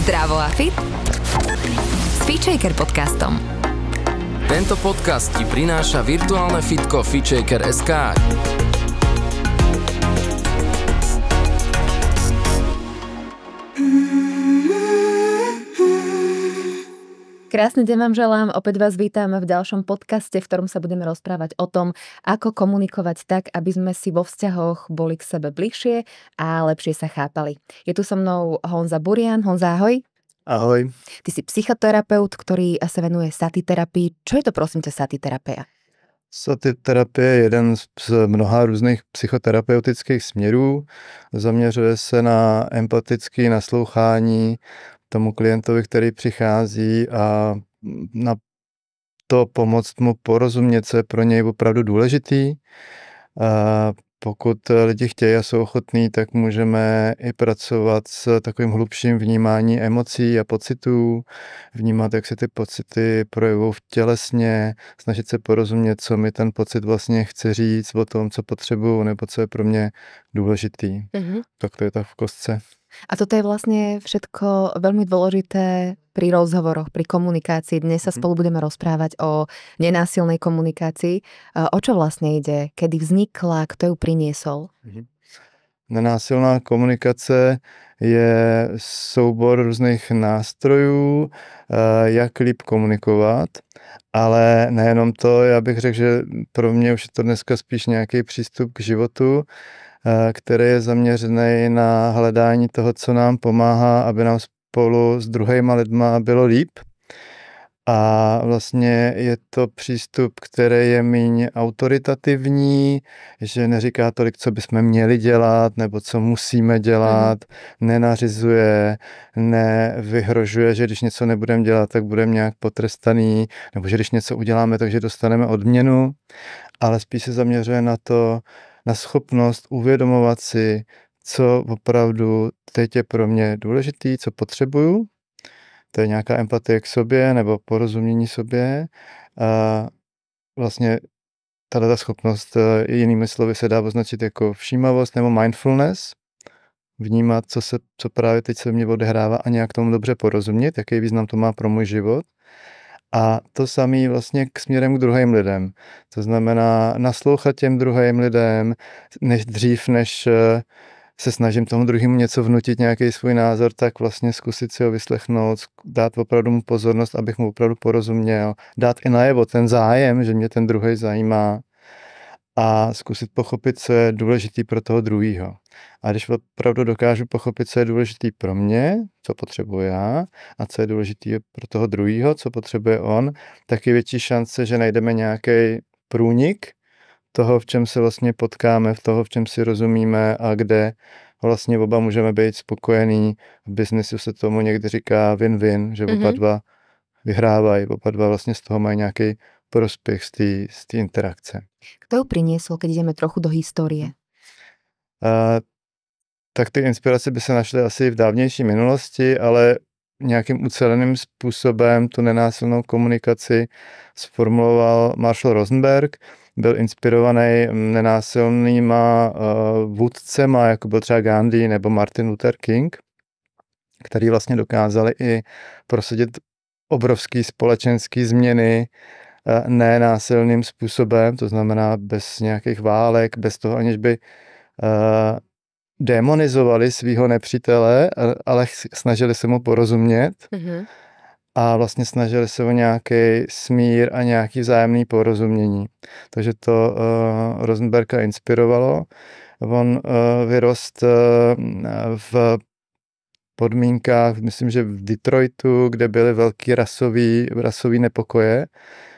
Zdravo a fit s FitShaker podcastom. Tento podcast ti prináša virtuálne fitko FitShaker.sk. Krásny deň vám želám, opäť vás vítam v ďalšom podcaste, v ktorom sa budeme rozprávať o tom, ako komunikovať tak, aby sme si vo vzťahoch boli k sebe bližšie a lepšie sa chápali. Je tu so mnou Honza Burian. Honza, ahoj. Ahoj. Ty si psychoterapeut, ktorý sa venuje satiterapii. Čo je to, prosím ťa, satiterapia? Satiterapie je jeden z mnoha různých psychoterapeutických směrů. Zaměřuje se na empatické naslouchání tomu klientovi, který přichází, a na to pomoct mu porozumět, co je pro něj opravdu důležitý. A pokud lidi chtějí a jsou ochotní, tak můžeme i pracovat s takovým hlubším vnímáním emocí a pocitů, vnímat, jak se ty pocity projevují v tělesně, snažit se porozumět, co mi ten pocit vlastně chce říct o tom, co potřebuju, nebo co je pro mě důležitý. Tak to je tak v kostce. A toto je vlastne všetko veľmi dôležité pri rozhovoroch, pri komunikácii. Dnes sa spolu budeme rozprávať o nenásilnej komunikácii. O čo vlastne ide? Kedy vznikla? Kto ju priniesol? Nenásilná komunikace je soubor různých nástrojů, jak líp komunikovat, ale nejenom to, já bych řekl, že pro mě už je to dneska spíš nějaký přístup k životu, který je zaměřený na hledání toho, co nám pomáhá, aby nám spolu s druhýma lidma bylo líp. A vlastně je to přístup, který je míň autoritativní, že neříká tolik, co bychom měli dělat, nebo co musíme dělat, nenařizuje, nevyhrožuje, že když něco nebudeme dělat, tak budeme nějak potrestaný, nebo že když něco uděláme, takže dostaneme odměnu, ale spíš se zaměřuje na to, na schopnost uvědomovat si, co opravdu teď je pro mě důležitý, co potřebuju. To je nějaká empatie k sobě nebo porozumění sobě. A vlastně tato schopnost jinými slovy se dá označit jako všímavost nebo mindfulness. Vnímat, co právě teď se mně odehrává a nějak tomu dobře porozumět, jaký význam to má pro můj život. A to samé vlastně k směrem k druhým lidem. To znamená naslouchat těm druhým lidem, než se snažím tomu druhému něco vnutit, nějaký svůj názor, tak vlastně zkusit si ho vyslechnout, dát opravdu mu pozornost, abych mu opravdu porozuměl, dát i najevo ten zájem, že mě ten druhý zajímá, a zkusit pochopit, co je důležitý pro toho druhého. A když opravdu dokážu pochopit, co je důležitý pro mě, co potřebuji já, a co je důležitý pro toho druhého, co potřebuje on, tak je větší šance, že najdeme nějaký průnik toho, v čem se vlastně potkáme, v toho, v čem si rozumíme a kde vlastně oba můžeme být spokojení. V biznesu se tomu někdy říká win-win, že oba dva vyhrávají, oba dva vlastně z toho mají nějaký prospěch z té interakce. Kto ju priniesol, keď ideme trochu do histórie? Tak ty inspirace by se našly asi v dávnější minulosti, ale nějakým uceleným způsobem tu nenásilnou komunikaci sformuloval Marshall Rosenberg. Byl inspirovaný nenásilnýma vůdcema, jako byl třeba Gandhi nebo Martin Luther King, který vlastně dokázali i prosadit obrovský společenský změny nenásilným způsobem, to znamená bez nějakých válek, bez toho, aniž by demonizovali svého nepřítele, ale snažili se mu porozumět a vlastně snažili se o nějaký smír a nějaký vzájemný porozumění. Takže to Rosenberga inspirovalo. On vyrost v podmínkách, myslím, že v Detroitu, kde byly velký rasový nepokoje,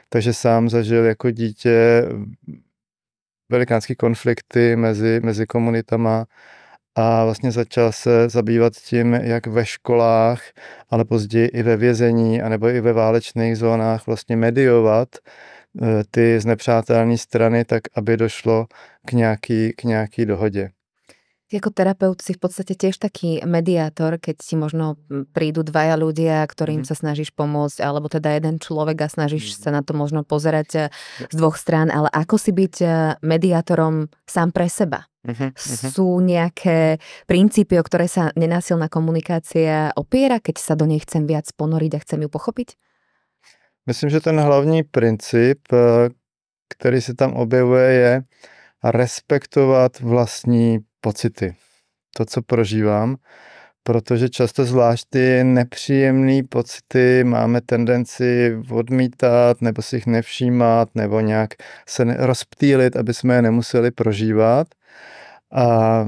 takže sám zažil jako dítě velikánský konflikty mezi komunitama a vlastně začal se zabývat tím, jak ve školách, ale později i ve vězení, anebo i ve válečných zónách vlastně mediovat ty znepřátelné strany tak, aby došlo k nějaký dohodě. Ty ako terapeut si v podstate tiež taký mediátor, keď ti možno prídu dvaja ľudia, ktorým sa snažíš pomôcť, alebo teda jeden človek a snažíš sa na to možno pozerať z dvoch strán, ale ako si byť mediátorom sám pre seba? Sú nejaké princípy, o ktoré sa nenásilná komunikácia opiera, keď sa do nej chcem viac ponoriť a chcem ju pochopiť? Myslím, že ten hlavní princip, který se tam objevuje, je respektovat vlastní pocity. To, co prožívám, protože často zvlášť ty nepříjemné pocity máme tendenci odmítat nebo si jich nevšímat nebo nějak se rozptýlit, aby jsme je nemuseli prožívat. A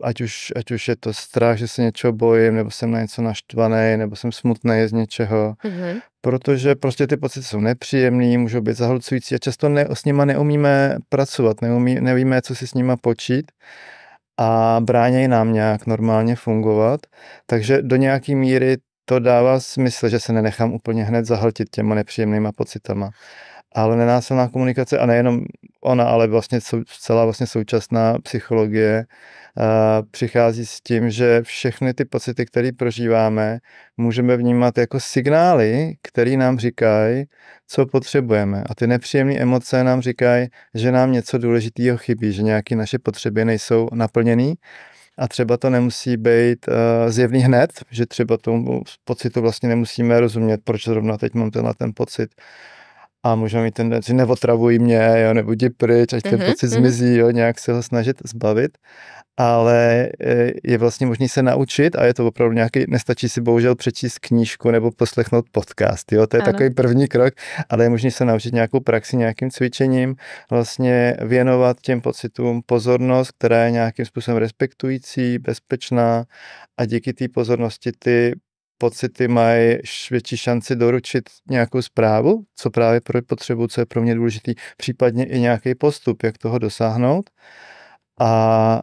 ať už je to strach, že se něčeho bojím, nebo jsem na něco naštvaný, nebo jsem smutný z něčeho, protože prostě ty pocity jsou nepříjemný, můžou být zahlcující a často s nima neumíme pracovat, nevíme, co si s nima počít a bránějí nám nějak normálně fungovat, takže do nějaký míry to dává smysl, že se nenechám úplně hned zahltit těma nepříjemnýma pocitama. Ale nenásilná komunikace, a nejenom ona, ale vlastně celá vlastně současná psychologie přichází s tím, že všechny ty pocity, které prožíváme, můžeme vnímat jako signály, které nám říkají, co potřebujeme. A ty nepříjemné emoce nám říkají, že nám něco důležitého chybí, že nějaké naše potřeby nejsou naplněné. A třeba to nemusí být zjevný hned, že třeba tomu pocitu vlastně nemusíme rozumět, proč zrovna teď mám ten pocit. A můžeme mít tendenci, neotravuj mě, jo, nebo jdi pryč, ať ten pocit zmizí, jo, nějak se ho snažit zbavit. Ale je vlastně možný se naučit a je to opravdu nějaký, nestačí si bohužel přečíst knížku nebo poslechnout podcast, jo, to je takový první krok, ale je možný se naučit nějakou praxi, nějakým cvičením, vlastně věnovat těm pocitům pozornost, která je nějakým způsobem respektující, bezpečná a díky té pozornosti ty pocity mají větší šanci doručit nějakou zprávu, co právě potřebuji, co je pro mě důležitý, případně i nějaký postup, jak toho dosáhnout. A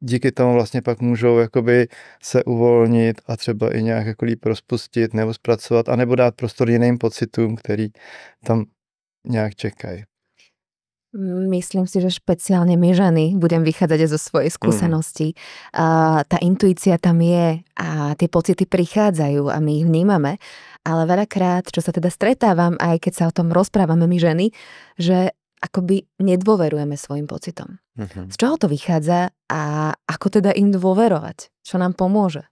díky tomu vlastně pak můžou jakoby se uvolnit a třeba i nějak jako líp rozpustit nebo zpracovat, anebo dát prostor jiným pocitům, který tam nějak čekají. Myslím si, že špeciálne my ženy, budem vychádzať aj zo svojej skúsenosti, tá intuícia tam je a tie pocity prichádzajú a my ich vnímame, ale veľakrát, čo sa teda stretávam, aj keď sa o tom rozprávame my ženy, že akoby nedôverujeme svojim pocitom. Z čoho to vychádza a ako teda im dôverovať? Čo nám pomôže?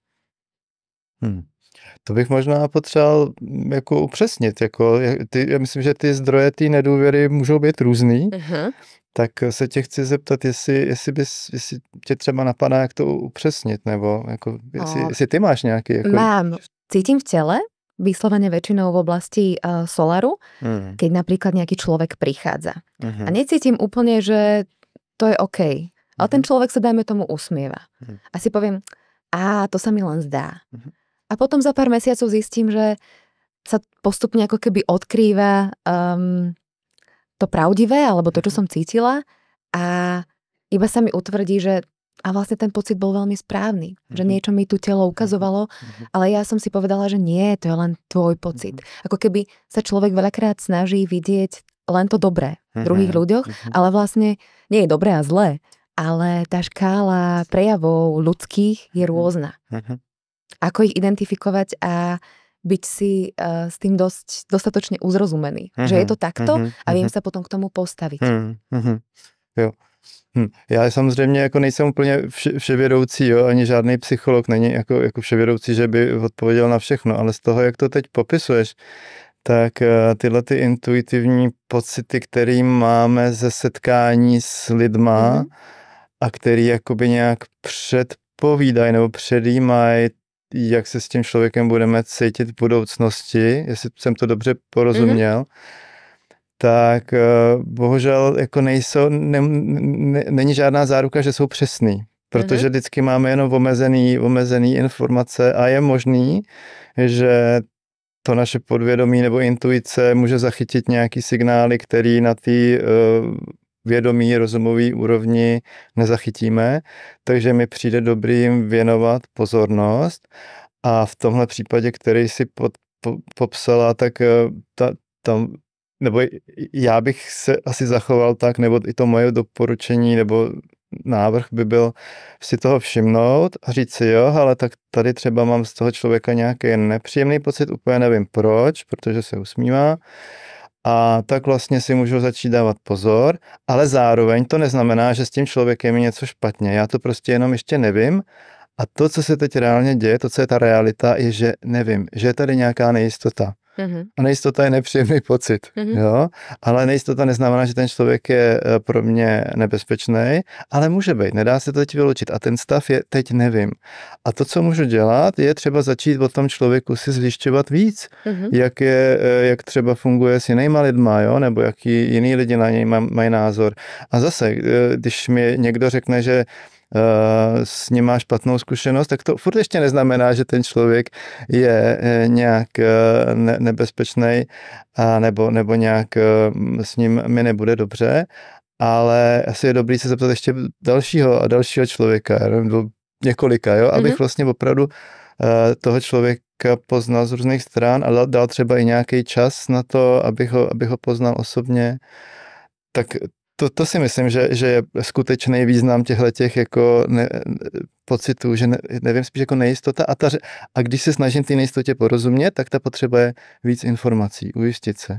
To bych možná potřeboval jako upřesnit. Já myslím, že ty zdroje té nedůvěry můžou být různý, tak se tě chci zeptat, jestli tě třeba napadá, jak to upřesnit, nebo jako, jestli ty máš nějaký... Jako... Mám. Cítim v tele, vyslovene väčšinou v oblasti solaru, keď napríklad nejaký človek prichádza. A necítim úplne, že to je OK. Ale ten človek sa, dajme tomu, usmieva. A si poviem, to sa mi len zdá. A potom za pár mesiacov zistím, že sa postupne ako keby odkrýva to pravdivé, alebo to, čo som cítila a iba sa mi utvrdí, že vlastne ten pocit bol veľmi správny, že niečo mi tu telo ukazovalo, ale ja som si povedala, že nie, to je len tvoj pocit. Ako keby sa človek veľakrát snaží vidieť len to dobré v druhých ľuďoch, ale vlastne nie je dobré a zlé, ale tá škála prejavov ľudských je rôzna. Ako ich identifikovať a byť si s tým dostatočne uzrozumený. Že je to takto a vím sa potom k tomu postaviť. Jo. Já samozřejmě jako nejsem úplně vševědoucí, jo, ani žádný psycholog není jako vševědoucí, že by odpověděl na všechno, ale z toho, jak to teď popisuješ, tak tyhle ty intuitivní pocity, které máme ze setkání s lidma a který jakoby nějak předpovídají nebo předjímají, jak se s tím člověkem budeme cítit v budoucnosti, jestli jsem to dobře porozuměl, tak bohužel jako není žádná záruka, že jsou přesný, protože vždycky máme jenom omezený informace a je možný, že to naše podvědomí nebo intuice může zachytit nějaký signály, který na té vědomí, rozumové úrovni nezachytíme, takže mi přijde dobrým věnovat pozornost a v tomhle případě, který si popsala, tak nebo já bych se asi zachoval tak, nebo i to moje doporučení, nebo návrh by byl si toho všimnout a říct si jo, ale tak tady třeba mám z toho člověka nějaký nepříjemný pocit, úplně nevím proč, protože se usmívá. A tak vlastně si můžu začít dávat pozor, ale zároveň to neznamená, že s tím člověkem je něco špatně. Já to prostě jenom ještě nevím. A to, co se teď reálně děje, to, co je ta realita, je, že nevím, že je tady nějaká nejistota. A nejistota je nepříjemný pocit, jo? Ale nejistota neznamená, že ten člověk je pro mě nebezpečný, ale může být, nedá se to teď vyloučit. A ten stav je teď nevím. A to, co můžu dělat, je třeba začít o tom člověku si zjišťovat víc, jak třeba funguje s jinýma lidma, jo? Nebo jaký jiný lidi na něj mají názor. A zase, když mi někdo řekne, že s ním má špatnou zkušenost, tak to furt ještě neznamená, že ten člověk je nějak nebezpečný nebo nějak s ním mi nebude dobře, ale asi je dobrý se zeptat ještě dalšího člověka, nebo několika, jo, abych vlastně opravdu toho člověka poznal z různých stran a dal třeba i nějaký čas na to, abych ho poznal osobně. Tak to si myslím, že je skutečný význam těchto jako pocitů, že nevím, spíš jako nejistota a když se snažím té nejistotě porozumět, tak ta potřebuje víc informací, ujistit se.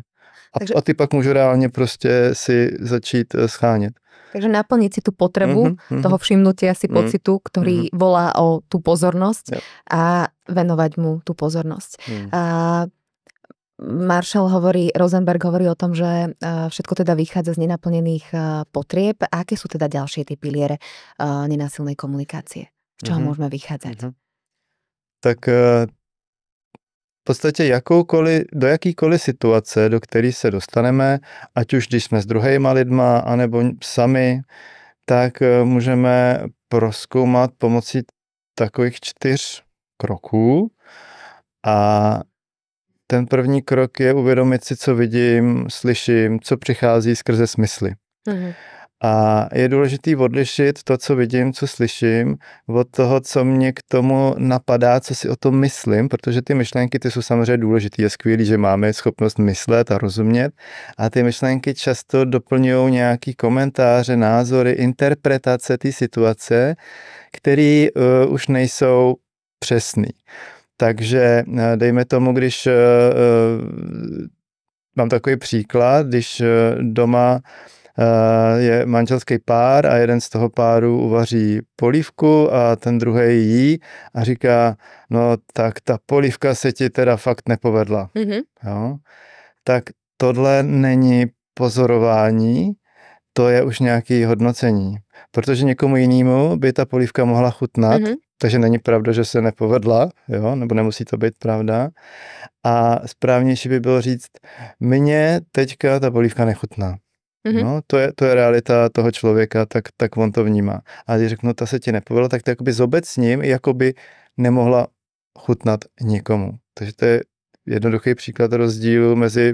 A ty pak můžu reálně prostě si začít schánět. Takže naplniť si tú potrebu toho všimnutia si pocitu, ktorý volá o tú pozornosť a venovať mu tú pozornosť. Rosenberg hovorí o tom, že všetko teda vychádza z nenaplnených potrieb. A aké sú teda ďalšie tie piliere nenásilnej komunikácie? Z čoho môžeme vychádzať? Tak v podstatě do jakýkoliv situace, do které se dostaneme, ať už když jsme s druhejma lidma, anebo sami, tak můžeme prozkoumat pomocí takových 4 kroků. A ten první krok je uvědomit si, co vidím, slyším, co přichází skrze smysly. A je důležitý odlišit to, co vidím, co slyším, od toho, co mě k tomu napadá, co si o tom myslím, protože ty myšlenky, ty jsou samozřejmě důležitý. Je skvělý, že máme schopnost myslet a rozumět, a ty myšlenky často doplňují nějaký komentáře, názory, interpretace té situace, které už nejsou přesný. Takže dejme tomu, když mám takový příklad, když doma je manželský pár a jeden z toho páru uvaří polívku a ten druhý jí a říká, no tak ta polívka se ti teda fakt nepovedla. Jo? Tak tohle není pozorování, to je už nějaké hodnocení. Protože někomu jinému by ta polívka mohla chutnat, takže není pravda, že se nepovedla, jo? Nebo nemusí to být pravda. A správnější by bylo říct, mně teďka ta polívka nechutná. No, to je realita toho člověka, tak on to vnímá. A když řeknu, ta se ti nepovedla, tak to jakoby zobecním, jakoby nemohla chutnat nikomu. Takže to je jednoduchý příklad rozdílu mezi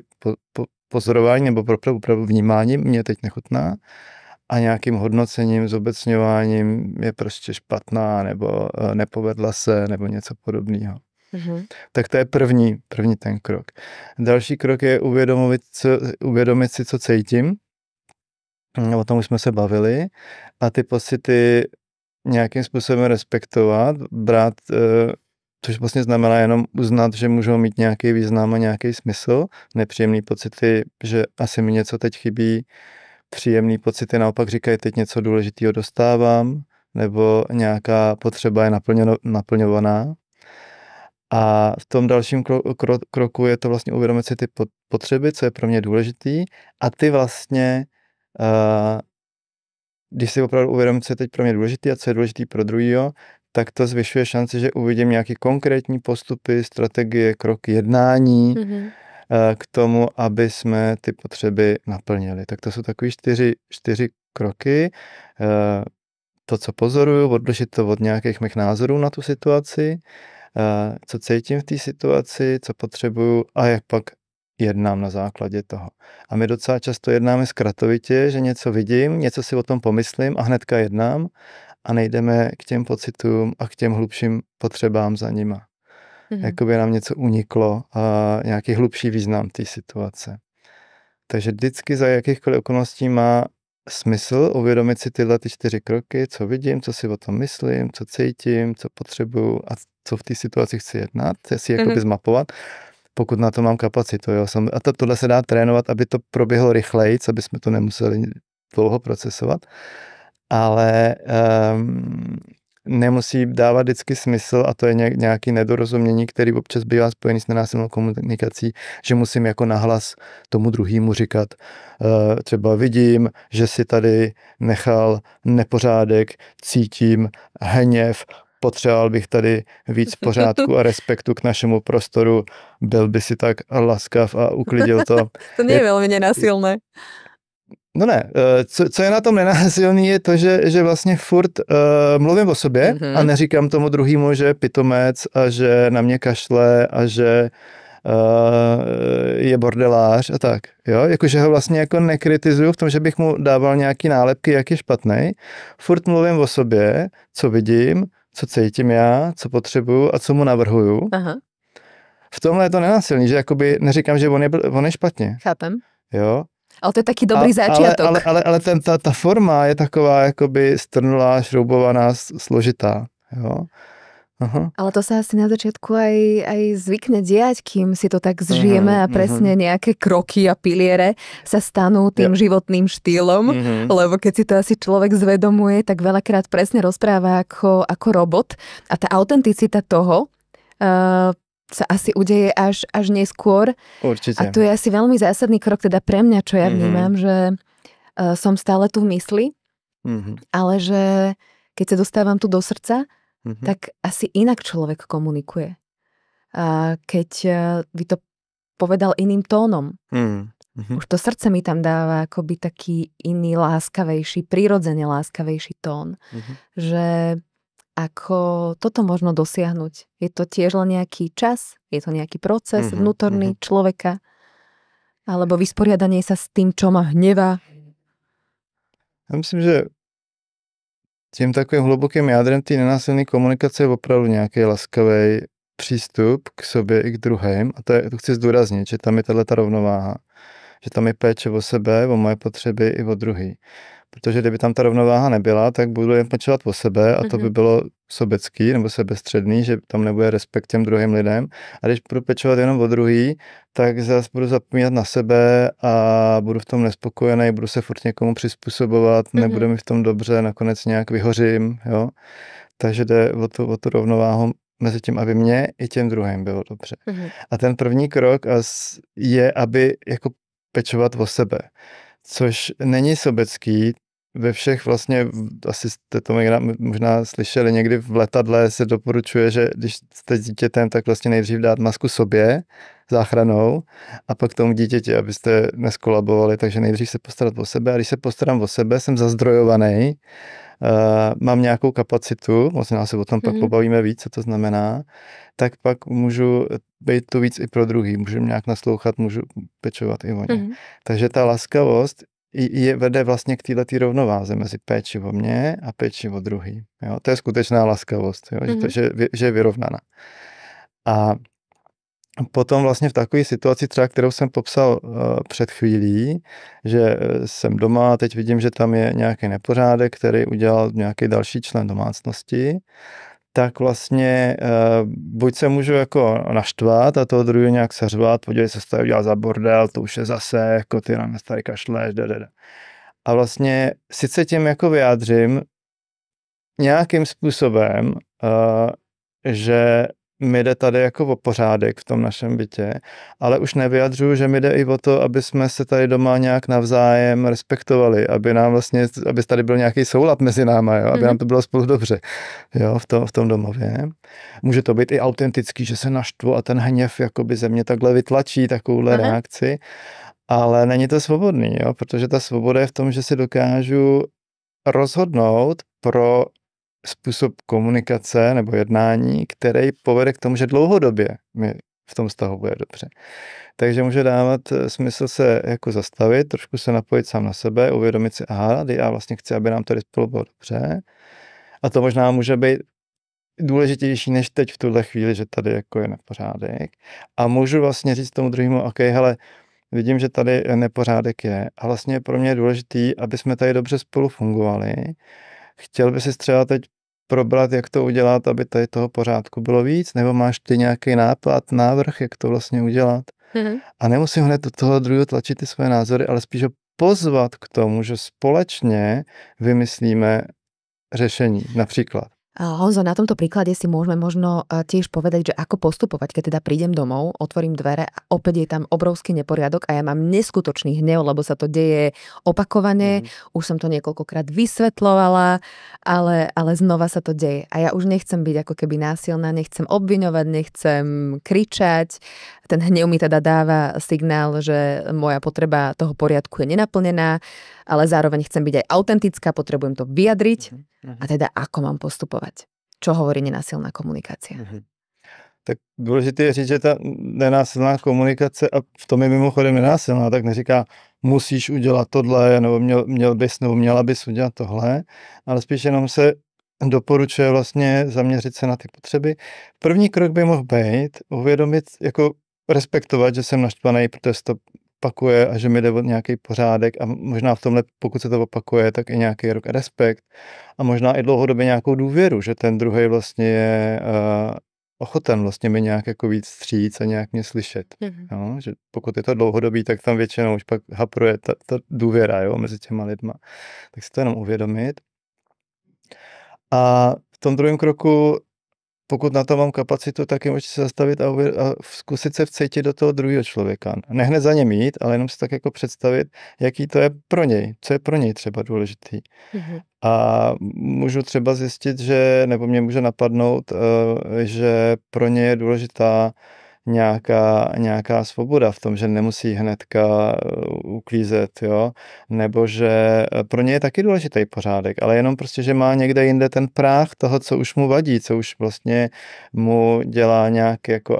pozorováním nebo opravdu vnímáním, mě teď nechutná, a nějakým hodnocením, zobecňováním je prostě špatná, nebo nepovedla se, nebo něco podobného. Tak to je první ten krok. Další krok je uvědomit si, co cítím. O tom už jsme se bavili. A ty pocity nějakým způsobem respektovat, brát, což vlastně znamená jenom uznat, že můžou mít nějaký význam a nějaký smysl. Nepříjemný pocity, že asi mi něco teď chybí. Příjemný pocity naopak říkají, teď něco důležitého dostávám, nebo nějaká potřeba je naplňovaná. A v tom dalším kroku je to vlastně uvědomit si ty potřeby, co je pro mě důležitý, a ty vlastně, když si opravdu uvědomím, co je teď pro mě důležitý a co je důležitý pro druhýho, tak to zvyšuje šanci, že uvidím nějaké konkrétní postupy, strategie, kroky, jednání k tomu, aby jsme ty potřeby naplnili. Tak to jsou takový 4 kroky. To, co pozoruju, odlišit to od nějakých mých názorů na tu situaci, co cítím v té situaci, co potřebuju a jak pak jednám na základě toho. A my docela často jednáme zkratovitě, že něco vidím, něco si o tom pomyslím a hnedka jednám a nejdeme k těm pocitům a k těm hlubším potřebám za nima. Jakoby nám něco uniklo a nějaký hlubší význam té situace. Takže vždycky za jakýchkoliv okolností má smysl uvědomit si tyhle ty 4 kroky, co vidím, co si o tom myslím, co cítím, co potřebuju a co v té situaci chci jednat, si jakoby zmapovat, pokud na to mám kapacitu. Jo. A tohle se dá trénovat, aby to proběhlo rychleji, aby jsme to nemuseli dlouho procesovat, ale nemusí dávat vždycky smysl a to je nějaký nedorozumění, který občas bývá spojený s nenásilnou komunikací, že musím jako nahlas tomu druhému říkat, třeba vidím, že si tady nechal nepořádek, cítím hněv, potřeboval bych tady víc pořádku a respektu k našemu prostoru, byl by si tak laskav a uklidil to. To nie je veľmi nenásilné. No ne, co je na tom nenásilný je to, že vlastně furt mluvím o sobě a neříkám tomu druhému, že je pitomec a že na mě kašle a že je bordelář a tak. Jo? Jakože ho vlastně jako nekritizuju v tom, že bych mu dával nějaký nálepky, jak je špatnej. Furt mluvím o sobě, co vidím, co cítím já, co potřebuju a co mu navrhuju. Aha. V tomhle je to nenásilný, že jakoby neříkám, že on je špatně. Chápem. Jo? Ale to je taký dobrý začiatok. Ale ta forma je taková jakoby strnulá, šroubovaná, složitá. Jo? Aha. Ale to sa asi na začiatku aj zvykne diať, kým si to tak zžijeme a presne nejaké kroky a piliere sa stanú tým životným štýlom, lebo keď si to asi človek zvedomuje, tak veľakrát presne rozpráva ako robot a tá autenticita toho sa asi udeje až neskôr. Určite. A to je asi veľmi zásadný krok teda pre mňa, čo ja vnímam, že som stále tu v mysli, ale že keď sa dostávam tu do srdca, tak asi inak človek komunikuje. A keď by to povedal iným tónom. Už to srdce mi tam dáva akoby taký iný láskavejší, prirodzene láskavejší tón. Že ako toto možno dosiahnuť? Je to tiež len nejaký čas? Je to nejaký proces vnútorný človeka? Alebo vysporiadanie sa s tým, čo ma hnevá? Já myslím, že tím takovým hlubokým jádrem té nenásilné komunikace je opravdu nějaký laskavý přístup k sobě i k druhým. A to chci zdůraznit, že tam je tato rovnováha. Že tam je péče o sebe, o moje potřeby i o druhý. Protože kdyby tam ta rovnováha nebyla, tak budu jen pečovat o sebe a to by bylo sobecký nebo sebestředný, že tam nebude respekt těm druhým lidem. A když budu pečovat jenom o druhý, tak zase budu zapomínat na sebe a budu v tom nespokojený, budu se furt někomu přizpůsobovat, nebude mi v tom dobře, nakonec nějak vyhořím. Jo? Takže jde o tu rovnováhu mezi tím, aby mě i těm druhým bylo dobře. A ten první krok je, aby jako pečovat o sebe. Což není sobecký, ve všech vlastně, asi jste to možná slyšeli, někdy v letadle se doporučuje, že když jste s dítětem, tak vlastně nejdřív dát masku sobě, záchranou, a pak tomu dítěti, abyste neskolabovali, takže nejdřív se postarat o sebe, a když se postarám o sebe, jsem zazdrojovaný, mám nějakou kapacitu, možná se o tom pak pobavíme víc, co to znamená, tak pak můžu být tu víc i pro druhý, můžu nějak naslouchat, můžu pečovat i o ně. Takže ta laskavost vede vlastně k této rovnováze mezi péči o mě a péči o druhý. Jo? To je skutečná laskavost, jo? Že je vyrovnaná. A potom vlastně v takové situaci třeba, kterou jsem popsal před chvílí, že jsem doma a teď vidím, že tam je nějaký nepořádek, který udělal nějaký další člen domácnosti, tak vlastně buď se můžu jako naštvat a toho druhého nějak seřvat, podívej se, co tady udělal za bordel, to už je zase, jako ty na mě tady kašleš, A vlastně sice tím jako vyjádřím nějakým způsobem, že mi jde tady jako o pořádek v tom našem bytě, ale už nevyjadřuju, že mi jde i o to, aby jsme se tady doma nějak navzájem respektovali, aby tady byl nějaký soulad mezi náma, jo? Aby nám to bylo spolu dobře, jo? V tom domově. Může to být i autentický, že se naštvu a ten hněv jakoby ze mě takhle vytlačí takovouhle reakci, ale není to svobodný, jo? Protože ta svoboda je v tom, že si dokážu rozhodnout pro způsob komunikace nebo jednání, který povede k tomu, že dlouhodobě mi v tom vztahu bude dobře. Takže může dávat smysl se jako zastavit, trošku se napojit sám na sebe, uvědomit si, aha, já vlastně chci, aby nám tady spolu bylo dobře. A to možná může být důležitější než teď v tuhle chvíli, že tady jako je nepořádek. A můžu vlastně říct tomu druhému, OK, hele, vidím, že tady nepořádek je a vlastně pro mě je důležitý, aby jsme tady dobře spolu fungovali. Chtěl by si třeba teď probrat, jak to udělat, aby tady toho pořádku bylo víc, nebo máš ty nějaký nápad, návrh, jak to vlastně udělat? A nemusím hned do toho druhého tlačit ty své názory, ale spíš ho pozvat k tomu, že společně vymyslíme řešení, například. Honzo, na tomto príklade si môžeme možno tiež povedať, že ako postupovať, keď teda prídem domov, otvorím dvere a opäť je tam obrovský neporiadok a ja mám neskutočný hnev, lebo sa to deje opakovane, už som to niekoľkokrát vysvetľovala, ale znova sa to deje. A ja už nechcem byť ako keby násilná, nechcem obviňovať, nechcem kričať. Ten hnev mi teda dáva signál, že moja potreba toho poriadku je nenaplnená, ale zároveň chcem byť aj autentická, potrebujem to vyjadriť. A teda ako mám postupovať? Čo hovorí nenásilná komunikácia? Tak důležité je říct, že ta nenásilná komunikace, a v tom je mimochodem nenásilná, tak neříká, musíš udělat tohle, nebo měl bys, nebo měla bys udělat tohle, ale spíš jenom se doporučuje vlastně zaměřit se na ty potřeby. První krok by mohl být uvědomit, jako respektovat, že jsem naštvaný, protože se to opakuje a že mi jde o nějaký pořádek a možná v tomhle, pokud se to opakuje, tak i nějaký respekt a možná i dlouhodobě nějakou důvěru, že ten druhý vlastně je ochoten vlastně mi nějak jako víc vstříc a nějak mě slyšet. Jo? Že pokud je to dlouhodobý, tak tam většinou už pak hapruje ta důvěra, jo, mezi těma lidma. Tak si to jenom uvědomit. A v tom druhém kroku, pokud na to mám kapacitu, tak je můžete se zastavit a zkusit se vcítit do toho druhého člověka. Ne hned za něm jít, ale jenom si tak jako představit, jaký to je pro něj, co je pro něj třeba důležitý. A můžu třeba zjistit, že, nebo mě může napadnout, že pro ně je důležitá nějaká svoboda v tom, že nemusí hnedka uklízet, jo, nebo že pro ně je taky důležitý pořádek, ale jenom prostě, že má někde jinde ten práh toho, co už mu vadí, co už vlastně mu dělá nějak jako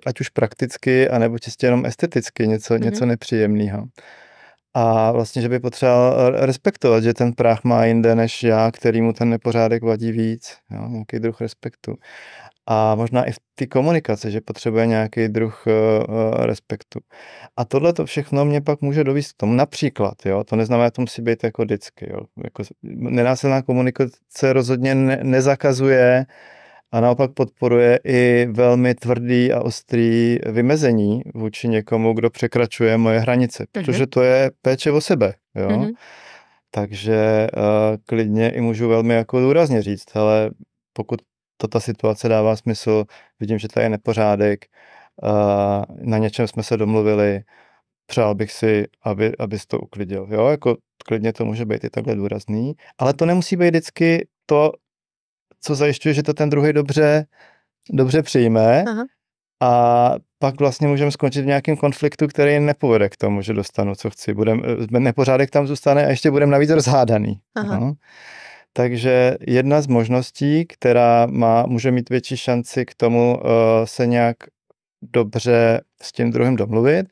ať už prakticky, anebo čistě jenom esteticky něco nepříjemného. A vlastně, že by potřeboval respektovat, že ten práh má jinde než já, který mu ten nepořádek vadí víc, jo, nějaký druh respektu. A možná i v té komunikaci, že potřebuje nějaký druh respektu. A tohle to všechno mě pak může dovést k tomu. Například, jo, to neznamená, že to musí být jako vždycky. Jo. Jako nenásilná komunikace rozhodně nezakazuje a naopak podporuje i velmi tvrdý a ostrý vymezení vůči někomu, kdo překračuje moje hranice. Protože to je péče o sebe. Jo. Takže klidně i můžu velmi jako důrazně říct, ale pokud ta situace dává smysl, vidím, že tady je nepořádek, na něčem jsme se domluvili, přál bych si, abys to uklidil. Jo, jako klidně to může být i takhle důrazný, ale to nemusí být vždycky to, co zajišťuje, že to ten druhý dobře přijme. A pak vlastně můžeme skončit v nějakém konfliktu, který nepovede k tomu, že dostanu, co chci. Nepořádek tam zůstane a ještě budeme navíc rozhádaný. No. Takže jedna z možností, která může mít větší šanci k tomu se nějak dobře s tím druhým domluvit,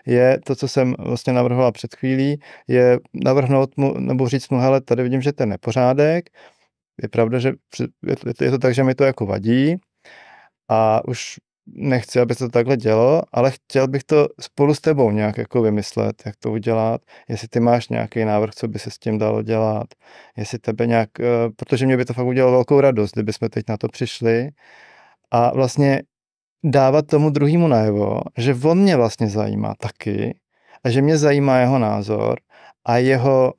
je to, co jsem vlastně navrhoval před chvílí, je navrhnout mu, nebo říct mu, hele, tady vidím, že to je nepořádek, je pravda, že je to tak, že mi to jako vadí a už nechci, aby se to takhle dělo, ale chtěl bych to spolu s tebou nějak jako vymyslet, jak to udělat, jestli ty máš nějaký návrh, co by se s tím dalo dělat, jestli tebe nějak, protože mě by to fakt udělalo velkou radost, kdyby jsme teď na to přišli a vlastně dávat tomu druhému najevo, že on mě vlastně zajímá taky a že mě zajímá jeho názor a jeho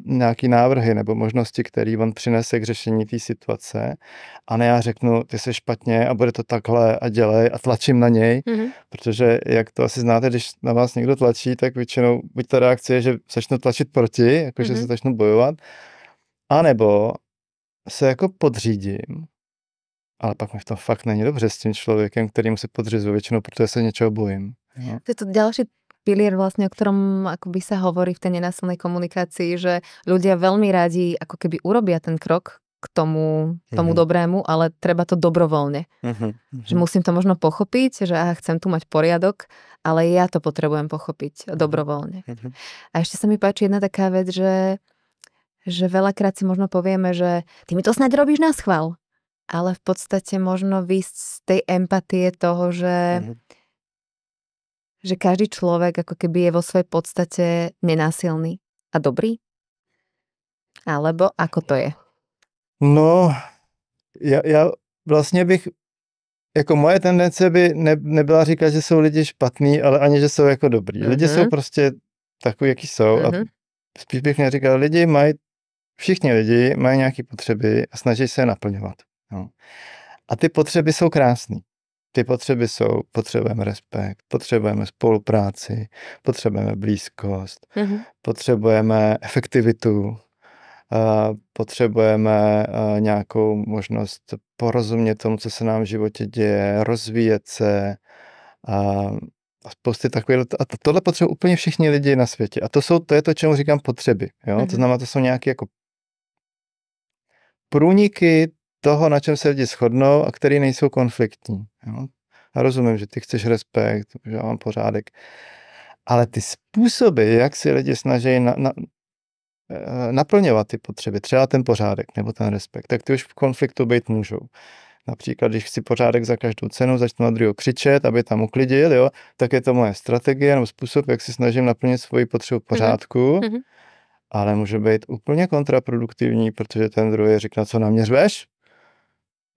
nějaký návrhy nebo možnosti, které on přinese k řešení té situace a ne já řeknu, ty jsi špatně a bude to takhle a dělej a tlačím na něj, protože jak to asi znáte, když na vás někdo tlačí, tak většinou buď ta reakce je, že začnu tlačit proti, jakože se začnu bojovat, anebo se jako podřídím, ale pak mi v tom fakt není dobře s tím člověkem, kterým se podřizuji většinou, protože se něčeho bojím. Jo. To je to ďalší pilier vlastne, o ktorom akoby sa hovorí v tej nenásilnej komunikácii, že ľudia veľmi radi ako keby urobia ten krok k tomu dobrému, ale treba to dobrovoľne. Že musím to možno pochopiť, že chcem tu mať poriadok, ale ja to potrebujem pochopiť dobrovoľne. A ešte sa mi páči jedna taká vec, že veľakrát si možno povieme, že ty mi to snad robíš na schvál, ale v podstate možno výsť z tej empatie toho, že že každý človek ako keby je vo svojej podstate nenásilný a dobrý? Alebo ako to je? No, já vlastně bych, jako moje tendence by nebyla říkat, že jsou lidi špatný, ale ani, že jsou jako dobrý. Lidi jsou prostě takový, jaký jsou a spíš bych neříkal, všichni lidi mají nějaké potřeby a snaží se je naplňovat. No. A ty potřeby jsou krásné. Ty potřeby jsou, potřebujeme respekt, potřebujeme spolupráci, potřebujeme blízkost, potřebujeme efektivitu, potřebujeme nějakou možnost porozumět tomu, co se nám v životě děje, rozvíjet se a spousty takových. A tohle potřebují úplně všichni lidi na světě. A to je to, čemu říkám potřeby. Jo? To znamená, to jsou nějaké jako průniky toho, na čem se lidi shodnou a které nejsou konfliktní. Jo? A rozumím, že ty chceš respekt, že já mám pořádek. Ale ty způsoby, jak si lidi snaží naplňovat ty potřeby, třeba ten pořádek nebo ten respekt, tak ty už v konfliktu být můžou. Například, když chci pořádek za každou cenu, začnu na druhého křičet, aby tam uklidil, jo, tak je to moje strategie nebo způsob, jak si snažím naplnit svoji potřebu pořádku, ale může být úplně kontraproduktivní, protože ten druhý říká, co na mě řveš?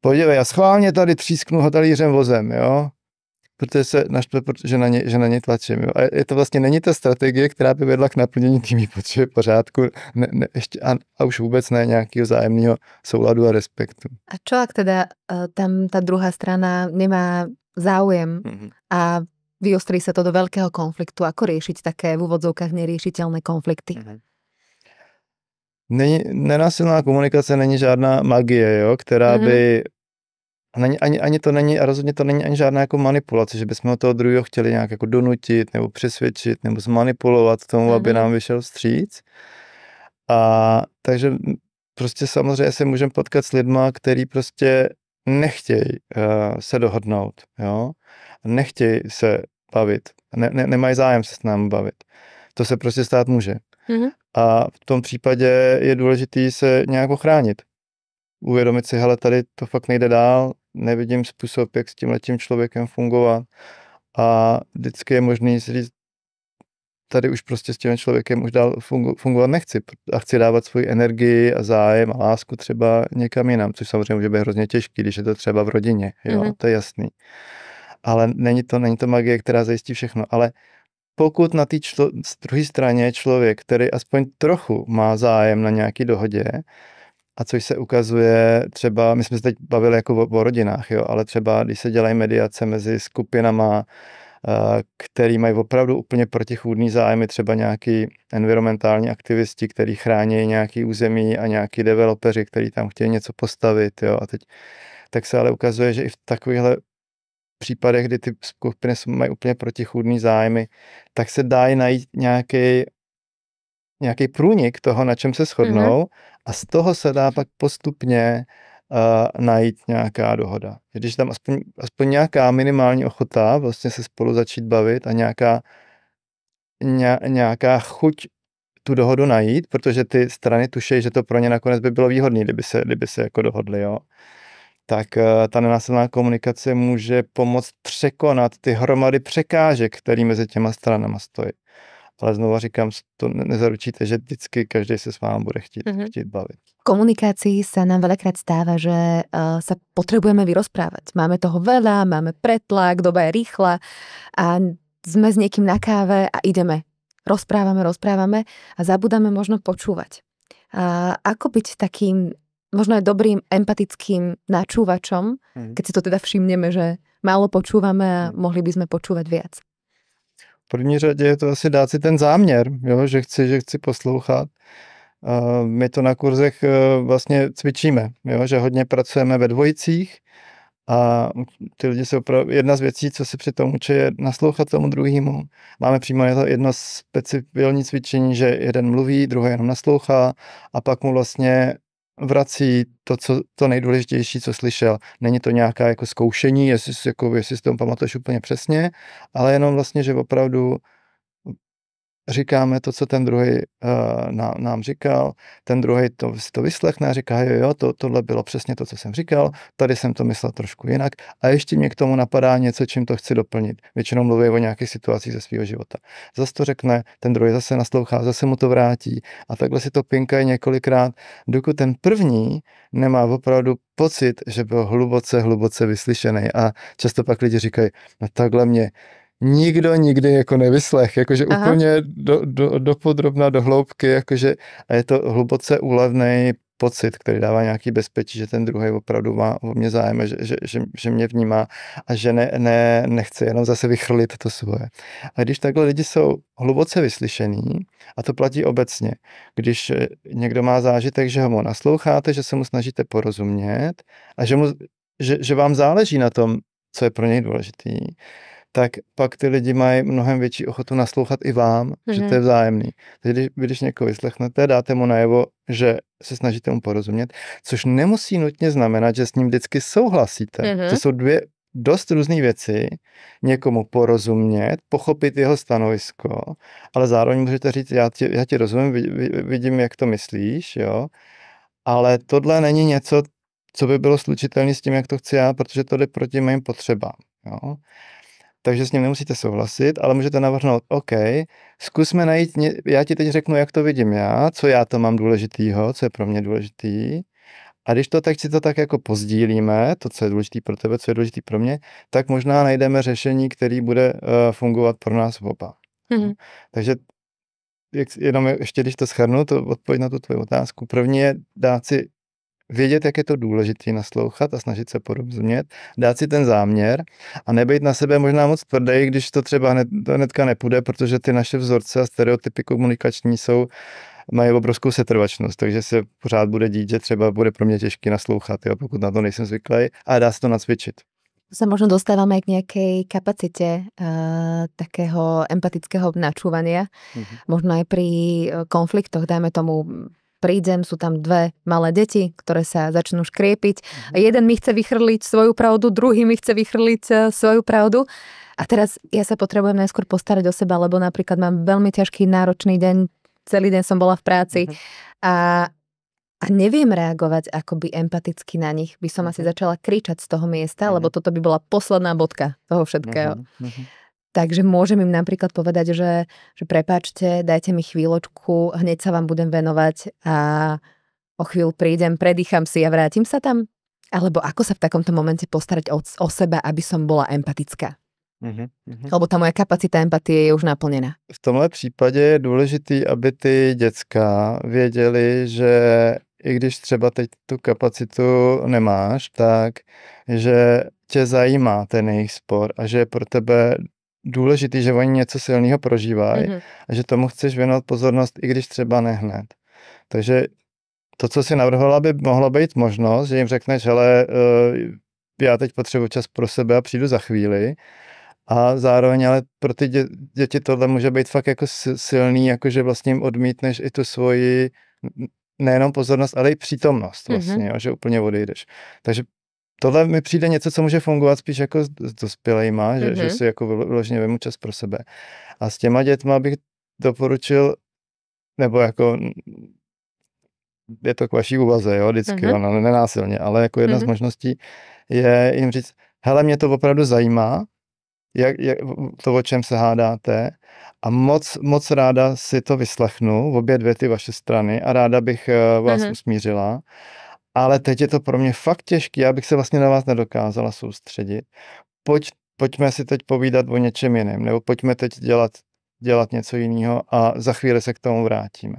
Podívej, já schválně tady třísknu ho talířem vozem, jo? Protože se naštve, že na něj tlačím. Jo? A to vlastně není ta strategie, která by vedla k naplnění tými potřeby pořádku ještě, a už vůbec ne nějakého vzájemného souladu a respektu. A čo ak teda tam tá druhá strana nemá záujem a vyostrí sa to do veľkého konfliktu? Ako riešiť také v úvodzovkách neriešiteľné konflikty? Nenásilná komunikace není žádná magie, jo? Která by ani to není, a rozhodně to není ani žádná jako manipulace, že bychom toho druhého chtěli nějak jako donutit, nebo přesvědčit, nebo zmanipulovat k tomu, aby nám vyšel vstříc. A takže prostě samozřejmě se můžeme potkat s lidma, který prostě nechtějí se dohodnout, jo? Nechtějí se bavit, nemají zájem se s námi bavit. To se prostě stát může. A v tom případě je důležité se nějak ochránit. Uvědomit si, hele, tady to fakt nejde dál, nevidím způsob, jak s tímhletím člověkem fungovat a vždycky je možný si říct, tady už prostě s tím člověkem už dál fungovat nechci a chci dávat svoji energii a zájem a lásku třeba někam jinam, což samozřejmě může být hrozně těžký, když je to třeba v rodině, jo, to je jasný. Ale není to magie, která zajistí všechno, ale pokud na té druhé straně je člověk, který aspoň trochu má zájem na nějaký dohodě, a což se ukazuje třeba, my jsme se teď bavili jako o rodinách, jo, ale třeba když se dělají mediace mezi skupinama, který mají opravdu úplně protichůdný zájmy, třeba nějaký environmentální aktivisti, který chrání nějaký území a nějaký developeři, který tam chtějí něco postavit, jo, a teď tak se ale ukazuje, že i v takovýchhle případech, kdy ty skupiny mají úplně protichůdný zájmy, tak se dá najít nějaký průnik toho, na čem se shodnou a z toho se dá pak postupně najít nějaká dohoda. Když tam aspoň nějaká minimální ochota vlastně se spolu začít bavit a nějaká chuť tu dohodu najít, protože ty strany tušejí, že to pro ně nakonec by bylo výhodné, kdyby se jako dohodli, jo. Tak ta nenásilná komunikace může pomoct překonat ty hromady překážek, které mezi těma stranama stojí. Ale znovu říkám, to nezaručíte, že vždycky každý se s vámi bude chtít bavit. V komunikácii sa nám veľakrát stáva, že sa potrebujeme vyrozprávať. Máme toho veľa, máme pretlak, doba je rýchla a sme s niekým na káve a ideme. Rozprávame a zabudáme možno počúvať. Ako byť takým možno aj dobrým empatickým načúvačom, keď si to teda všimneme, že málo počúvame a mohli by sme počúvať viac. V první řadě je to asi dát si ten záměr, jo, že chci poslouchat. My to na kurzech vlastně cvičíme, jo, že hodně pracujeme ve dvojicích a ty lidi se opravdu, jedna z věcí, co se při tom učí, je naslouchat tomu druhému. Máme přímo jedno speciální cvičení, že jeden mluví, druhý jenom naslouchá a pak mu vlastně vrací to nejdůležitější, co slyšel. Není to nějaká jako zkoušení, jestli si to pamatuješ úplně přesně, ale jenom vlastně, že opravdu říkáme to, co ten druhý nám říkal, ten druhý to vyslechne a říká, jo, tohle bylo přesně to, co jsem říkal, tady jsem to myslel trošku jinak a ještě mě k tomu napadá něco, čím to chci doplnit. Většinou mluví o nějakých situacích ze svého života. Zase to řekne, ten druhý zase naslouchá, zase mu to vrátí a takhle si to pinkají několikrát, dokud ten první nemá opravdu pocit, že byl hluboce vyslyšený a často pak lidi říkají, no takhle mě nikdo nikdy jako nevyslech, jakože úplně do podrobna, do hloubky, jakože a je to hluboce úlevný pocit, který dává nějaký bezpečí, že ten druhý opravdu má o mě zájem, že mě vnímá a že nechce jenom zase vychrlit to svoje. A když takhle lidi jsou hluboce vyslyšení, a to platí obecně, když někdo má zážitek, že ho nasloucháte, že se mu snažíte porozumět a že vám záleží na tom, co je pro něj důležitý, tak pak ty lidi mají mnohem větší ochotu naslouchat i vám, že to je vzájemný. Takže když někoho vyslechnete, dáte mu najevo, že se snažíte mu porozumět, což nemusí nutně znamenat, že s ním vždycky souhlasíte. To jsou dvě dost různé věci. Někomu porozumět, pochopit jeho stanovisko, ale zároveň můžete říct, já ti rozumím, vidím, jak to myslíš, jo, ale tohle není něco, co by bylo slučitelné s tím, jak to chci já, protože to jde proti mým potřebám, jo. Takže s ním nemusíte souhlasit, ale můžete navrhnout, OK, zkusme najít, já ti teď řeknu, jak to vidím já, co já to mám důležitýho, co je pro mě důležitý. A když to tak si to tak jako pozdílíme, to, co je důležitý pro tebe, co je důležitý pro mě, tak možná najdeme řešení, který bude fungovat pro nás oba. Takže jenom ještě, když to shrnu, to odpověď na tu tvoji otázku. První je dát si vědět, jak je to důležité naslouchat a snažit se porozumět, dát si ten záměr a nebejt na sebe možná moc tvrdý, když to třeba hnedka nepůjde, protože ty naše vzorce a stereotypy komunikační mají obrovskou setrvačnost, takže se pořád bude dít, že třeba bude pro mě těžký naslouchat, jo, pokud na to nejsem zvyklý, a dá se to nacvičit. Sa možno dostávame k nejakej kapacite takého empatického načúvania. Možno aj pri konfliktoch, dajme tomu, prídem, sú tam dve malé deti, ktoré sa začnú škriepiť. A jeden mi chce vychrliť svoju pravdu, druhý mi chce vychrliť svoju pravdu. A teraz ja sa potrebujem najskôr postarať o seba, lebo napríklad mám veľmi ťažký, náročný deň, celý deň som bola v práci a neviem reagovať akoby empaticky na nich. By som asi začala kričať z toho miesta, lebo toto by bola posledná bodka toho všetkého. Takže môžem im napríklad povedať, že prepáčte, dajte mi chvíľočku, hneď sa vám budem venovať a o chvíľu prídem, predýcham si a vrátim sa tam? Alebo ako sa v takomto momente postarať o seba, aby som bola empatická? Lebo ta moje kapacita empatie je už naplněna. V tomhle případě je důležitý, aby ty děcka věděli, že i když třeba teď tu kapacitu nemáš, tak že tě zajímá ten jejich spor a že je pro tebe důležitý, že oni něco silného prožívají a že tomu chceš věnovat pozornost, i když třeba nehned. Takže to, co si navrhovala, by mohla být možnost, že jim řekneš, hele, já teď potřebuji čas pro sebe a přijdu za chvíli. A zároveň ale pro ty děti tohle může být fakt jako silný, jakože vlastně jim odmítneš i tu svoji nejenom pozornost, ale i přítomnost vlastně, jo, že úplně odejdeš. Takže tohle mi přijde něco, co může fungovat spíš jako s dospělejma, že si jako vyloženě vemu čas pro sebe. A s těma dětma bych doporučil, nebo jako je to k vaší úvaze, jo, vždycky, ono nenásilně, ale jako jedna z možností je jim říct, hele, mě to opravdu zajímá, jak to, o čem se hádáte, a moc ráda si to vyslechnu, obě dvě ty vaše strany, a ráda bych vás usmířila, ale teď je to pro mě fakt těžký, já bych se vlastně na vás nedokázala soustředit. Pojďme si teď povídat o něčem jiném, nebo pojďme teď dělat něco jiného a za chvíli se k tomu vrátíme.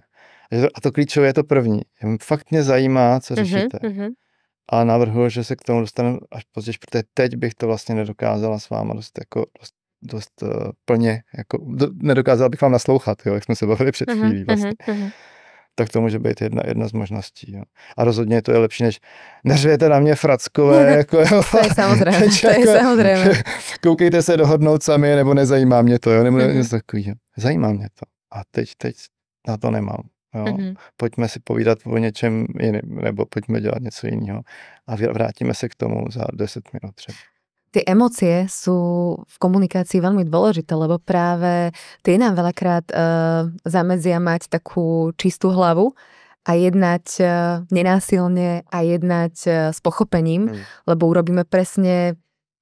A to klíčové je to první. Fakt mě zajímá, co řešíte. A navrhuji, že se k tomu dostanu až později, protože teď bych to vlastně nedokázala s váma dost plně, jako nedokázala bych vám naslouchat, jo, jak jsme se bavili před chvílí vlastně. Tak to může být jedna z možností. Jo. A rozhodně to je lepší, než neřvěte na mě frackové. Jako, jo. To je samozřejmě, to je samozřejmě. Koukejte se dohodnout sami, nebo nezajímá mě to, jo, nebo něco takového. Zajímá mě to. A teď na to nemám. Jo. Pojďme si povídat o něčem jiném, nebo pojďme dělat něco jiného. A vrátíme se k tomu za 10 minut třeba. Tie emócie sú v komunikácii veľmi dôležité, lebo práve tie nám veľakrát zamedzia mať takú čistú hlavu a jednať nenásilne a jednať s pochopením, lebo urobíme presne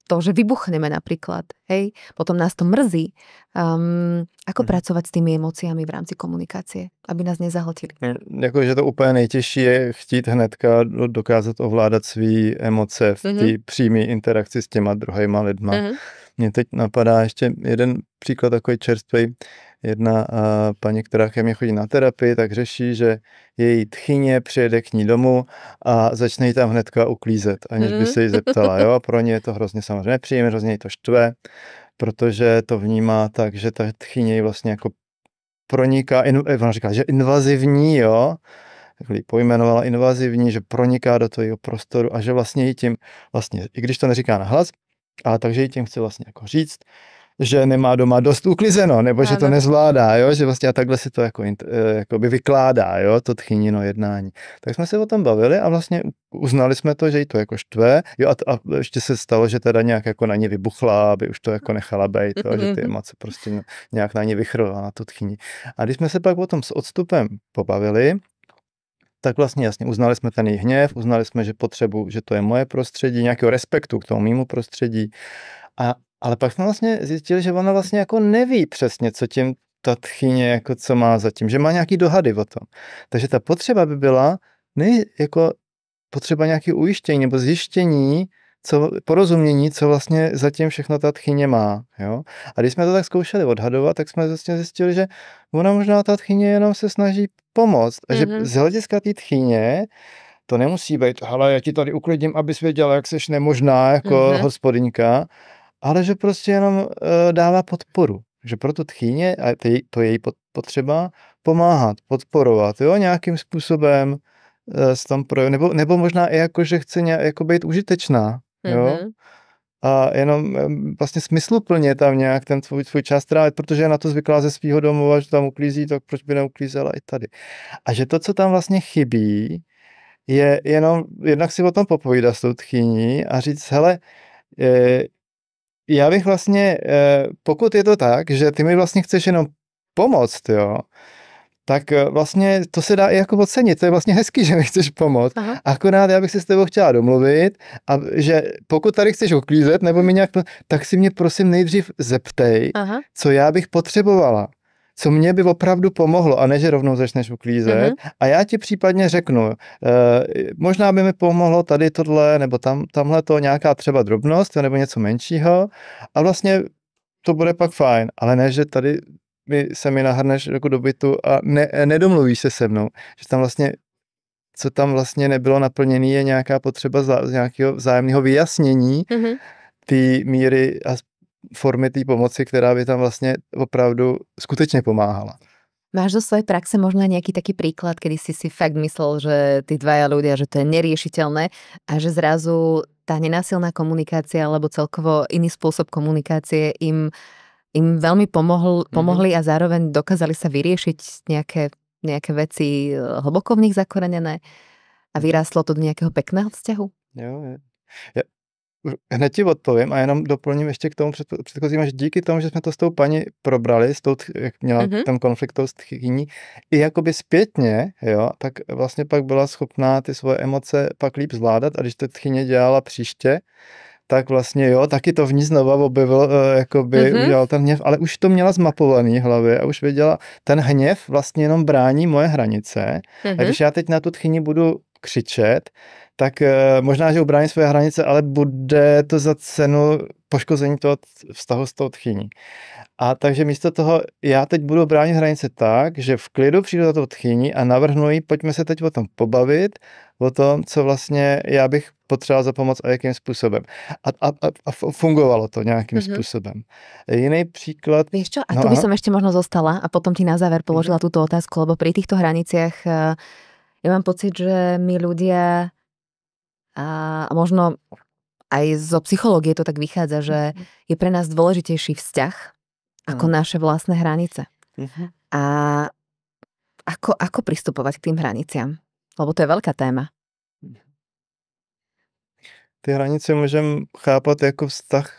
to, že vybuchneme napríklad, hej, potom nás to mrzí. Ako pracovať s tými emóciami v rámci komunikácie, aby nás nezahltili? Jakože to úplně nejtěžší je chtít hnedka dokázat ovládat svý emoce v té přímé interakci s těma druhýma lidma. Mně teď napadá ještě jeden příklad takový čerstvý. Jedna paní, která ke mně chodí na terapii, tak řeší, že její tchyně přijede k ní domů a začne jí tam hnedka uklízet, aniž by se jí zeptala. Jo? A pro ně je to hrozně samozřejmě nepříjemné, hrozně jí to štve, protože to vnímá tak, že ta tchyně jí vlastně jako proniká, ona říká, že invazivní, jo, takhle pojmenovala invazivní, že proniká do toho prostoru a že vlastně jí tím, vlastně, i když to neříká nahlas, ale takže jí tím chce vlastně jako říct, že nemá doma dost uklizeno, nebo že to nezvládá, jo? Že vlastně a takhle si to by vykládá, jo? To tchynino jednání. Tak jsme se o tom bavili a vlastně uznali jsme to, že jí to jako štve, jo? A ještě se stalo, že teda nějak jako na ní vybuchla, aby už to jako nechala bejt, jo? Že ty emoce prostě nějak na ní vychrlila, na tu tchyni. A když jsme se pak o tom s odstupem pobavili, tak vlastně jasně uznali jsme ten její hněv, uznali jsme, že že to je moje prostředí, nějakého respektu k tomu mému prostředí. Ale pak jsme vlastně zjistili, že ona vlastně jako neví přesně, co tím ta tchyně, jako co má zatím, že má nějaký dohady o tom. Takže ta potřeba by byla jako potřeba nějaké ujištění nebo zjištění, porozumění, co vlastně zatím všechno ta tchyně má. Jo? A když jsme to tak zkoušeli odhadovat, tak jsme vlastně zjistili, že ona možná ta tchyně jenom se snaží pomoct. A že z hlediska té tchyně to nemusí být, hele, já ti tady uklidím, abys věděla, jak seš nemožná jako hospodyňka, ale že prostě jenom dává podporu. Že pro tu tchýně, a to je její potřeba, pomáhat, podporovat, jo, nějakým způsobem nebo možná i jako, že chce jako být užitečná, jo. A jenom vlastně smysluplně tam nějak ten svůj čas trávit, protože je na to zvyklá ze svého domova, že tam uklízí, tak proč by neuklízela i tady. A že to, co tam vlastně chybí, je jenom jednak si o tom popovídat s tou tchýní a říct, hele, já bych vlastně, pokud je to tak, že ty mi vlastně chceš jenom pomoct, jo, tak vlastně to se dá i jako ocenit. To je vlastně hezký, že mi chceš pomoct. Aha. Akorát já bych si s tebou chtěla domluvit, a že pokud tady chceš uklízet, nebo mi nějak, tak si mě prosím nejdřív zeptej, co já bych potřebovala. Co mě by opravdu pomohlo, a ne, že rovnou začneš uklízet. A já ti případně řeknu, možná by mi pomohlo tady tohle, nebo tamhle to nějaká třeba drobnost, nebo něco menšího, a vlastně to bude pak fajn, ale ne, že tady se mi nahrneš jako do bytu a nedomluvíš se mnou, že tam vlastně, co tam vlastně nebylo naplněné, je nějaká potřeba nějakého vzájemného vyjasnění té míry a formy té pomoci, která by tam vlastně opravdu skutečně pomáhala. Máš do svojej praxe možno nejaký taký príklad, kedy si fakt myslel, že tí dvaja ľudia, že to je neriešiteľné a že zrazu tá nenásilná komunikácia alebo celkovo iný spôsob komunikácie im veľmi pomohli a zároveň dokázali sa vyriešiť nejaké veci hlboko v nich zakorenené a vyrástlo to do nejakého pekného vzťahu? Jo. Hned ti odpovím a jenom doplním ještě k tomu předchozímu, že díky tomu, že jsme to s tou paní probrali, jak měla ten konflikt s tchyní, i jakoby zpětně, jo, tak vlastně pak byla schopná ty svoje emoce pak líp zvládat a když to tchyně dělala příště, tak vlastně jo, taky to v ní znova objevil, jakoby udělal ten hněv, ale už to měla zmapovaný v hlavě a už věděla, ten hněv vlastně jenom brání moje hranice a když já teď na tu tchyni budu křičet, tak možná, že ubrání své hranice, ale bude to za cenu poškození toho vztahu s tou tchyní. A takže místo toho já teď budu bránit hranice tak, že v klidu přijdu za tou tchyní a navrhnu jí, pojďme se teď o tom pobavit, o tom, co vlastně já bych potřeboval za pomoc a jakým způsobem. A fungovalo to nějakým způsobem. Jiný příklad... Vieš čo, a tu by som ešte možno zostala a potom ti na záver položila túto otázku, lebo pri týchto hraniciach ja mám pocit, že my ľudia a možno aj zo psychológie to tak vychádza, že je pre nás dôležitejší vzťah ako naše vlastné hranice. A ako pristupovať k tým hraniciam? Lebo to je veľká téma. ty hranice můžeme chápat jako vztah,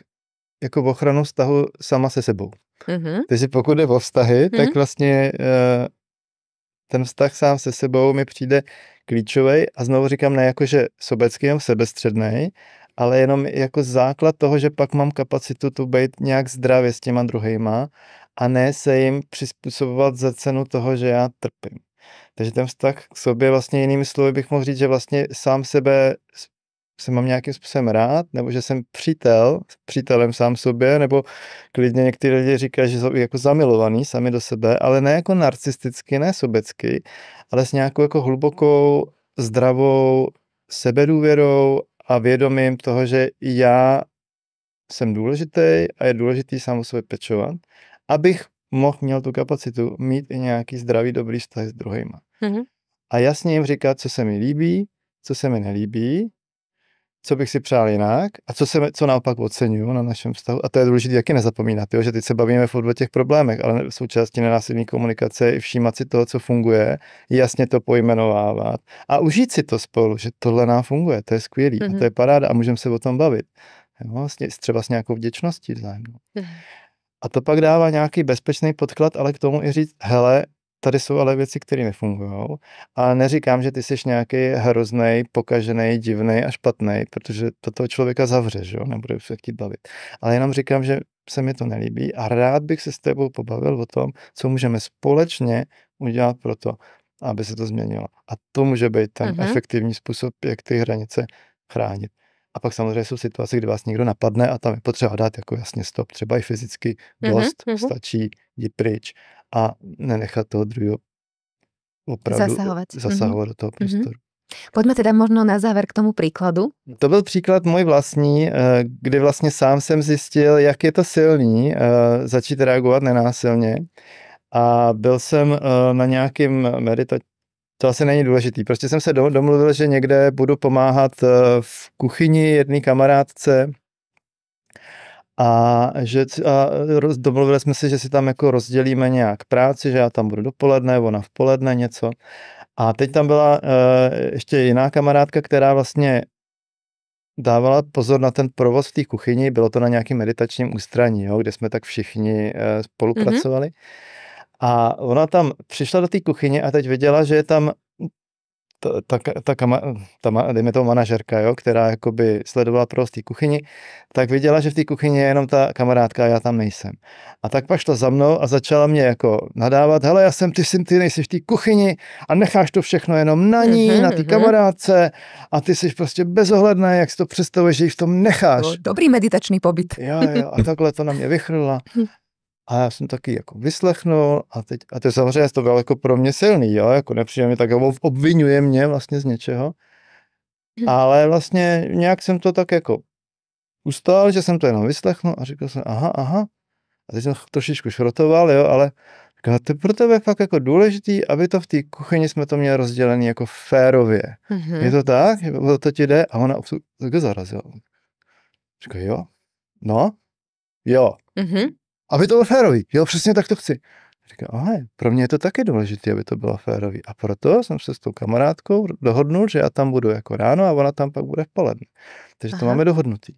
jako ochranu vztahu sama se sebou. Takže pokud jde o vztahy, tak vlastně ten vztah sám se sebou mi přijde klíčový a znovu říkám, ne jako, že sobecký, jenom sebestřednej, ale jenom jako základ toho, že pak mám kapacitu tu být nějak zdravě s těma druhejma a ne se jim přizpůsobovat za cenu toho, že já trpím. Takže ten vztah k sobě vlastně jinými slovy bych mohl říct, že vlastně sám sebe se mám nějakým způsobem rád, nebo že jsem přítelem sám sobě, nebo klidně někteří lidi říkají, že jsou jako zamilovaný sami do sebe, ale ne jako narcisticky, ne sobecky, ale s nějakou jako hlubokou, zdravou sebedůvěrou a vědomím toho, že já jsem důležitý a je důležitý sám o sobě pečovat, abych měl tu kapacitu mít i nějaký zdravý, dobrý vztah s druhýma. A jasně jim říkat, co se mi líbí, co se mi nelíbí, co bych si přál jinak a co naopak oceňuju na našem vztahu. A to je důležité taky nezapomínat, jo? Že teď se bavíme o těch problémech, ale v součástí nenásilné komunikace je i všímat si toho, co funguje, jasně to pojmenovávat a užít si to spolu, že tohle nám funguje, to je skvělý a to je paráda a můžeme se o tom bavit. Jo? Vlastně, třeba s nějakou vděčností vzájemnou. A to pak dává nějaký bezpečný podklad, ale k tomu i říct, hele, tady jsou ale věci, které nefungují. A neříkám, že ty jsi nějaký hroznej, pokažený, divnej a špatný, protože to toho člověka zavře, že jo, nebude se chtít bavit. Ale jenom říkám, že se mi to nelíbí a rád bych se s tebou pobavil o tom, co můžeme společně udělat pro to, aby se to změnilo. A to může být ten efektivní způsob, jak ty hranice chránit. A pak samozřejmě jsou situace, kdy vás někdo napadne a tam je potřeba dát jako jasně stop, třeba i fyzicky dost, stačí, jdi pryč a nenechat toho druhého opravdu zasahovat do toho prostoru. Poďme teda možno na záver k tomu príkladu. To byl příklad můj vlastní, kdy vlastně sám jsem zjistil, jak je to silný začít reagovat nenásilně. A byl jsem na nějakým to asi není důležitý. Prostě jsem se domluvil, že někde budu pomáhat v kuchyni jedné kamarádce a domluvili jsme si, že si tam jako rozdělíme nějak práci, že já tam budu dopoledne, ona v poledne něco. A teď tam byla ještě jiná kamarádka, která vlastně dávala pozor na ten provoz v té kuchyni. Bylo to na nějakém meditačním ústraní, jo, kde jsme tak všichni spolupracovali. A ona tam přišla do té kuchyně a teď viděla, že je tam dejme tomu manažerka, jo, která jakoby sledovala provoz té kuchyni, tak viděla, že v té kuchyni je jenom ta kamarádka a já tam nejsem. A tak pak šla za mnou a začala mě jako nadávat, hele, ty nejsi v té kuchyni a necháš to všechno jenom na ní, na té kamarádce a ty jsi prostě bezohledná, jak si to představuješ, že ji v tom necháš. Dobrý meditační pobyt. Jo, a takhle to na mě vychrlila. A já jsem taky jako vyslechnul a to samozřejmě to bylo jako pro mě silný, jo, jako nepřijde mi tak, obvinuje mě vlastně z něčeho, ale vlastně nějak jsem to tak jako ustál, že jsem to jenom vyslechnul a říkal jsem, aha, a teď jsem trošičku šrotoval, jo, ale říkal, to je pro tebe fakt jako důležitý, aby to v té kuchyni jsme to měli rozdělený jako férově. Je to tak? O to ti jde? A ona tak zarazila. Říkal, jo, no, jo. Aby to bylo férový. Jo, přesně tak to chci. Říkám, aha, pro mě je to taky důležité, aby to bylo férový. A proto jsem se s tou kamarádkou dohodnul, že já tam budu jako ráno a ona tam pak bude v poledne. Takže to máme dohodnutý.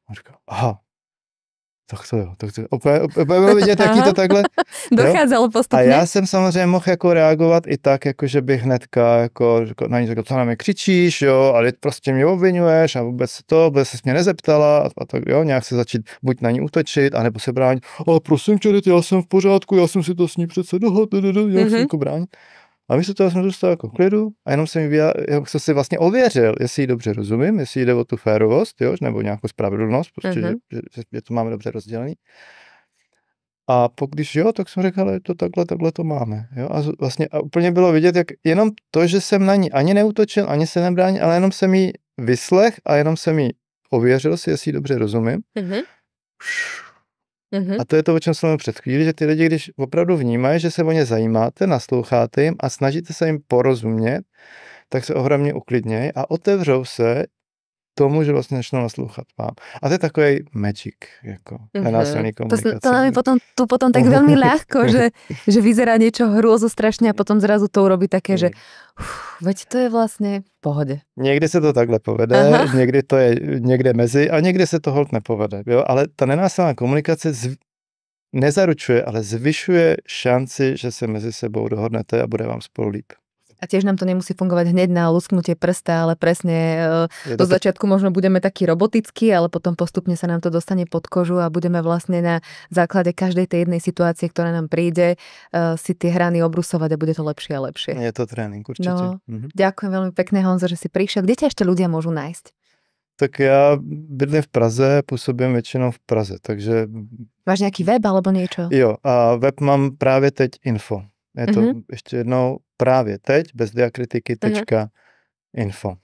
A říkám, aha, tak to jo, opět bylo vidět, jaký to takhle dochádzalo postupně. A já jsem samozřejmě mohl jako reagovat i tak, jako že bych hnedka jako na ní řekl, co na mě křičíš, jo, ale prostě mě obvinuješ a vůbec se mě nezeptala a tak jo, nějak se začít buď na ní útočit, anebo se bránit, ale prosím tě, já jsem v pořádku, já jsem si to s ní přece dohodl, jak se jako bránit. A místo toho jsem dostal jako klidu a jenom jsem jsem si vlastně ověřil, jestli ji dobře rozumím, jestli jde o tu férovost, jo, nebo nějakou spravedlnost, prostě, že to máme dobře rozdělený. A když jo, tak jsem řekl, ale to takhle to máme. Jo? A vlastně a úplně bylo vidět, jak jenom to, že jsem na ní ani neútočil, ani se nebránil, ale jenom jsem jí vyslech a jenom jsem jí ověřil si, jestli ji dobře rozumím. A to je to, o čem jsem před chvíli, že ty lidi, když opravdu vnímají, že se o ně zajímáte, nasloucháte jim a snažíte se jim porozumět, tak se ohromně uklidnějí a otevřou se tomu, že vlastně začnou naslouchat vám. A to je takový magic, jako nenásilný komunikace. To nám tu potom tak veľmi ľahko, že vyzerá niečo hrôzo strašne a potom zrazu to urobí také, že veď to je vlastne v pohode. Někdy se to takhle povede, někdy to je někde mezi a někdy se to holt nepovede. Jo? Ale ta nenásilná komunikace nezaručuje, ale zvyšuje šanci, že se mezi sebou dohodnete a bude vám spolu líp. A tiež nám to nemusí fungovať hneď na lusknutie prsta, ale presne do začiatku možno budeme takí robotickí, ale potom postupne sa nám to dostane pod kožu a budeme vlastne na základe každej tej jednej situácie, ktorá nám príde, si tie hrany obrusovať a bude to lepšie a lepšie. Je to trénink, určite. No, ďakujem veľmi pekne, Honzo, že si prišiel. Kde ťa ešte ľudia môžu nájsť? Tak já bydlím v Praze, působím většinou v Praze, takže... Máš nějaký web alebo niečo? Jo, a web mám právě teď info. Je to ještě jednou právě teď, bez diakritiky, .info.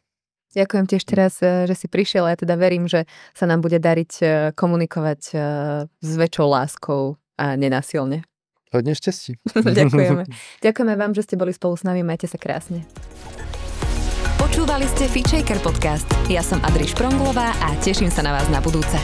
Ďakujem ti ešte raz, že si prišiel a ja teda verím, že sa nám bude dariť komunikovať s väčšou láskou a nenásilne. Hodne šťastí. Ďakujeme. Ďakujeme vám, že ste boli spolu s nami. Majte sa krásne. Počúvali ste Fitchaker podcast. Ja som Adri Špronglová a teším sa na vás na budúce.